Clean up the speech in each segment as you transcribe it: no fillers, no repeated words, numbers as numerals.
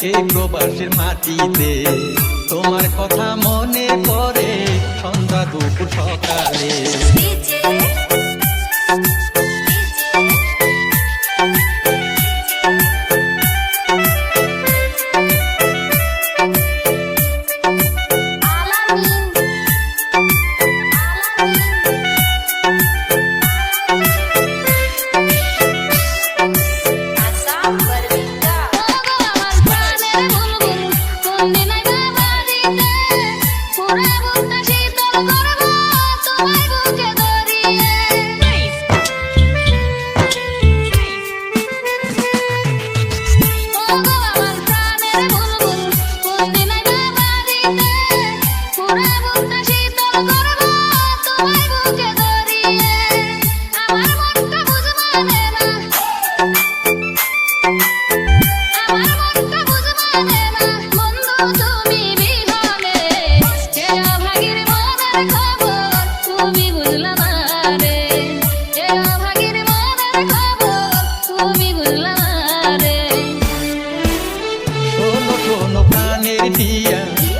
এই প্রবাসের মাটিতে। তোমার কথা মনে পড়ে সন্ধ্যা দুপুর সকালে।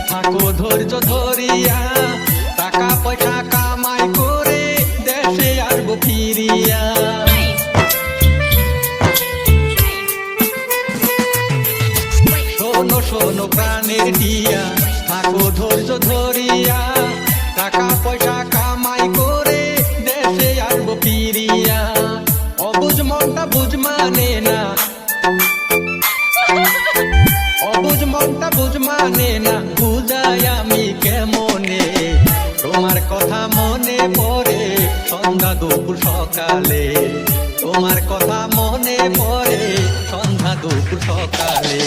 থাকো ধৈর্য ধরিয়া, টাকা পয়সা কামাই করে দেশে আসবো ফিরিয়া। শোনো শোনো প্রাণের দিয়া, থাকো ধৈর্য ধরিয়া, টাকা পয়সা কামাই করে দেশে আসবো ফিরিয়া। অবুঝ মনটা বুঝ মানে না, অবুঝ মনটা বুঝ মানে না, বুঝাই আমি কেমনে। তোমার কথা মনে পড়ে সন্ধ্যা দুপুর সকালে। তোমার কথা মনে পড়ে সন্ধ্যা দুপুর সকালে।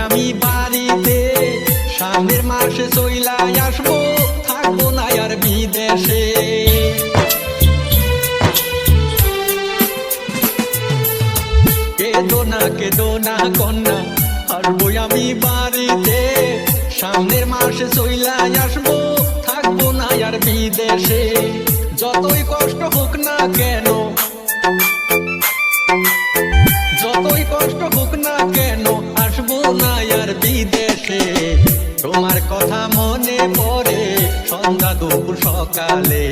আমি বাড়িতে সামনের মাসে চইলা আসবো, থাকবো না আর বিদেশে। কেদো না কন্যা, আসবো আমি বাড়িতে সামনের মাসে চইলা আসবো, থাকবো না আর বিদেশে। যতই কষ্ট হোক না কেন, যতই কষ্ট হোক না কেন, আসবো না আর বিদেশে। তোমার কথা মনে পড়ে সন্ধ্যা দুপুর সকালে।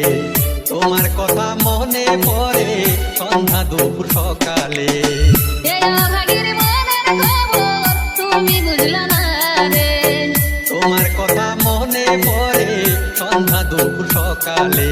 তোমার কথা মনে পড়ে সন্ধ্যা দুপুর সকালে। তোমার কথা মনে পড়ে সন্ধ্যা দুপুর সকালে।